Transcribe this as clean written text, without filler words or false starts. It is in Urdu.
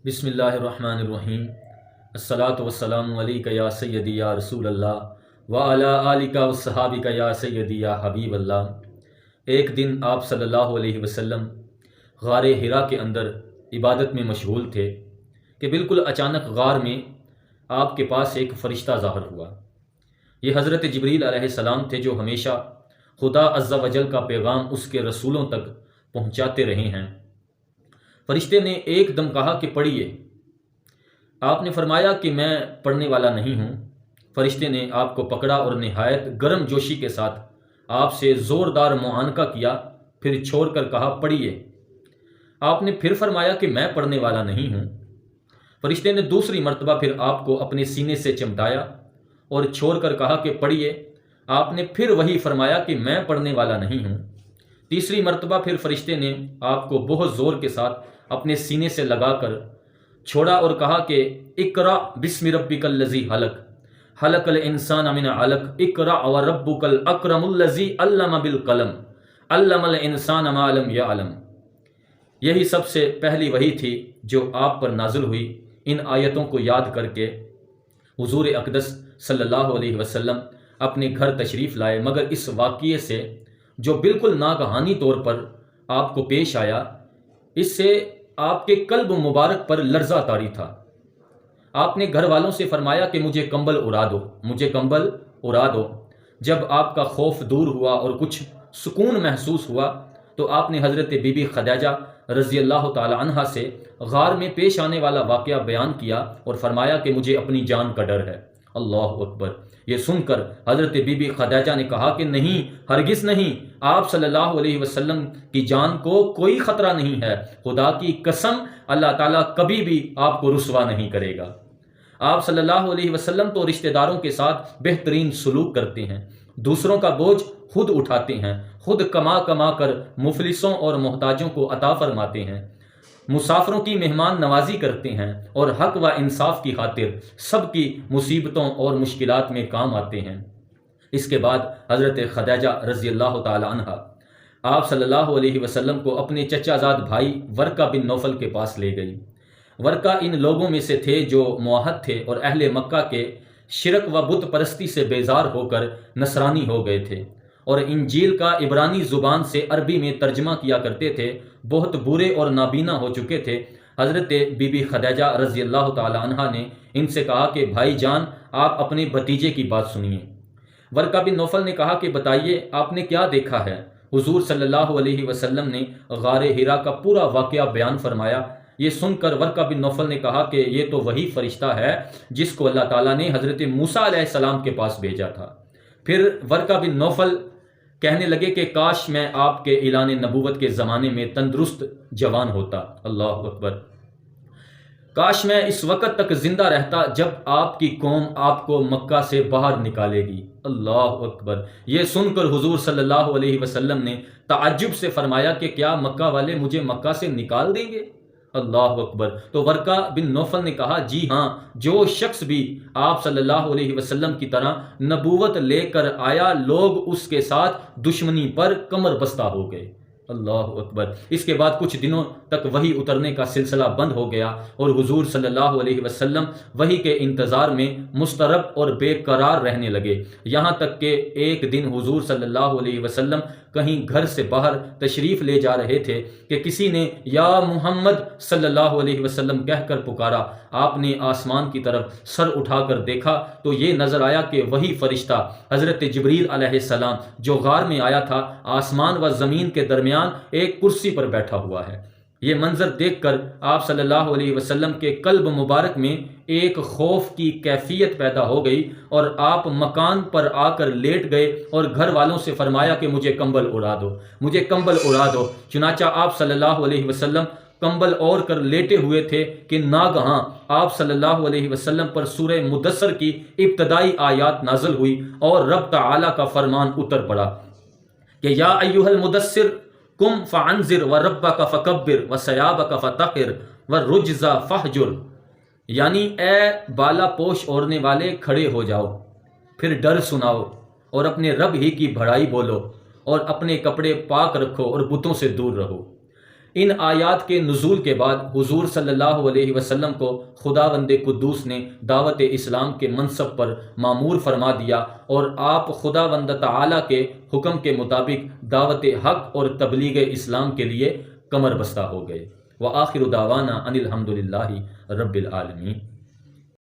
بسم اللہ الرحمن الرحیم۔ الصلاۃ والسلام علیک یا سیدی یا رسول اللہ وعلی آلک وصحابک یا سیدی یا حبیب اللہ۔ ایک دن آپ صلی اللہ علیہ وسلم غار حرا کے اندر عبادت میں مشغول تھے کہ بالکل اچانک غار میں آپ کے پاس ایک فرشتہ ظاہر ہوا۔ یہ حضرت جبریل علیہ السلام تھے جو ہمیشہ خدا عز و جل کا پیغام اس کے رسولوں تک پہنچاتے رہے ہیں۔ فرشتے نے ایک دم کہا کہ پڑھیے۔ آپ نے فرمایا کہ میں پڑھنے والا نہیں ہوں۔ فرشتے نے آپ کو پکڑا اور نہایت گرم جوشی کے ساتھ آپ سے زوردار معانقہ کیا، پھر چھوڑ کر کہا پڑھیے۔ آپ نے پھر فرمایا کہ میں پڑھنے والا نہیں ہوں۔ فرشتے نے دوسری مرتبہ پھر آپ کو اپنے سینے سے چمٹایا اور چھوڑ کر کہا کہ پڑھیے۔ آپ نے پھر وہی فرمایا کہ میں پڑھنے والا نہیں ہوں۔ تیسری مرتبہ پھر فرشتے نے آپ کو بہت زور کے ساتھ اپنے سینے سے لگا کر چھوڑا اور کہا کہ اقرأ بسم ربک الذی خلق خلق الانسان من علق اقرأ وربک الاکرم الذی علم بالقلم علم الانسان ما لم یعلم۔ یہی سب سے پہلی وحی تھی جو آپ پر نازل ہوئی۔ ان آیتوں کو یاد کر کے حضور اقدس صلی اللہ علیہ وسلم اپنے گھر تشریف لائے، مگر اس واقعے سے جو بالکل ناگہانی طور پر آپ کو پیش آیا، اس سے آپ کے قلب مبارک پر لرزہ طاری تھا۔ آپ نے گھر والوں سے فرمایا کہ مجھے کمبل اڑا دو، مجھے کمبل اڑا دو۔ جب آپ کا خوف دور ہوا اور کچھ سکون محسوس ہوا تو آپ نے حضرت بی بی خدیجہ رضی اللہ تعالی عنہا سے غار میں پیش آنے والا واقعہ بیان کیا اور فرمایا کہ مجھے اپنی جان کا ڈر ہے۔ اللہ اکبر۔ یہ سن کر حضرت بی بی خدیجہ نے کہا کہ نہیں، ہرگز نہیں، آپ صلی اللہ علیہ وسلم کی جان کو کوئی خطرہ نہیں ہے۔ خدا کی قسم، اللہ تعالیٰ کبھی بھی آپ کو رسوا نہیں کرے گا۔ آپ صلی اللہ علیہ وسلم تو رشتہ داروں کے ساتھ بہترین سلوک کرتے ہیں، دوسروں کا بوجھ خود اٹھاتے ہیں، خود کما کما کر مفلسوں اور محتاجوں کو عطا فرماتے ہیں، مسافروں کی مہمان نوازی کرتے ہیں اور حق و انصاف کی خاطر سب کی مصیبتوں اور مشکلات میں کام آتے ہیں۔ اس کے بعد حضرت خدیجہ رضی اللہ تعالی عنہا آپ صلی اللہ علیہ وسلم کو اپنے چچا زاد بھائی ورقہ بن نوفل کے پاس لے گئی۔ ورقہ ان لوگوں میں سے تھے جو موحد تھے اور اہل مکہ کے شرک و بت پرستی سے بیزار ہو کر نصرانی ہو گئے تھے اور انجیل کا عبرانی زبان سے عربی میں ترجمہ کیا کرتے تھے، بہت برے اور نابینا ہو چکے تھے۔ حضرت بی بی خدیجہ رضی اللہ تعالی عنہا نے ان سے کہا کہ بھائی جان، آپ اپنے بھتیجے کی بات سنیے۔ ورقہ بن نوفل نے کہا کہ بتائیے، آپ نے کیا دیکھا ہے؟ حضور صلی اللہ علیہ وسلم نے غار حرا کا پورا واقعہ بیان فرمایا۔ یہ سن کر ورقہ بن نوفل نے کہا کہ یہ تو وہی فرشتہ ہے جس کو اللہ تعالیٰ نے حضرت موسیٰ علیہ السلام کے پاس بھیجا تھا۔ پھر ورقہ بن نوفل کہنے لگے کہ کاش میں آپ کے اعلان نبوت کے زمانے میں تندرست جوان ہوتا۔ اللہ اکبر۔ کاش میں اس وقت تک زندہ رہتا جب آپ کی قوم آپ کو مکہ سے باہر نکالے گی۔ اللہ اکبر۔ یہ سن کر حضور صلی اللہ علیہ وسلم نے تعجب سے فرمایا کہ کیا مکہ والے مجھے مکہ سے نکال دیں گے؟ اللہ اکبر۔ تو ورقہ بن نوفل نے کہا جی ہاں، جو شخص بھی آپ صلی اللہ علیہ وسلم کی طرح نبوت لے کر آیا، لوگ اس کے ساتھ دشمنی پر کمر بستہ ہو گئے۔ اللہ اکبر۔ اس کے بعد کچھ دنوں تک وحی اترنے کا سلسلہ بند ہو گیا اور حضور صلی اللہ علیہ وسلم وحی کے انتظار میں مضطرب اور بے قرار رہنے لگے، یہاں تک کہ ایک دن حضور صلی اللہ علیہ وسلم کہیں گھر سے باہر تشریف لے جا رہے تھے کہ کسی نے یا محمد صلی اللہ علیہ وسلم کہہ کر پکارا۔ آپ نے آسمان کی طرف سر اٹھا کر دیکھا تو یہ نظر آیا کہ وہی فرشتہ حضرت جبریل علیہ السلام جو غار میں آیا تھا، آسمان و زمین کے درمیان ایک کرسی پر بیٹھا ہوا ہے۔ یہ منظر دیکھ کر آپ صلی اللہ علیہ وسلم کے قلب مبارک میں ایک خوف کی کیفیت پیدا ہو گئی اور آپ مکان پر آ کر لیٹ گئے اور گھر والوں سے فرمایا کہ مجھے کمبل اڑا دو، مجھے کمبل اڑا دو۔ چنانچہ آپ صلی اللہ علیہ وسلم کمبل اوڑھ کر لیٹے ہوئے تھے کہ ناگہاں آپ صلی اللہ علیہ وسلم پر سورہ مدثر کی ابتدائی آیات نازل ہوئی اور رب تعالیٰ کا فرمان اتر پڑا کہ یا ایھا المدثر قم فانذر وربک فکبر وثیابک فطہر والرجز فہجر، یعنی اے بالا پوش اوڑھنے والے کھڑے ہو جاؤ، پھر ڈر سناؤ اور اپنے رب ہی کی بڑائی بولو اور اپنے کپڑے پاک رکھو اور بتوں سے دور رہو۔ ان آیات کے نزول کے بعد حضور صلی اللہ علیہ وسلم کو خداوند قدوس نے دعوت اسلام کے منصب پر مامور فرما دیا، اور آپ خداوند تعالیٰ کے حکم کے مطابق دعوت حق اور تبلیغ اسلام کے لیے کمر بستہ ہو گئے۔ وآخر دعوانا ان الحمد للہ رب العالمین۔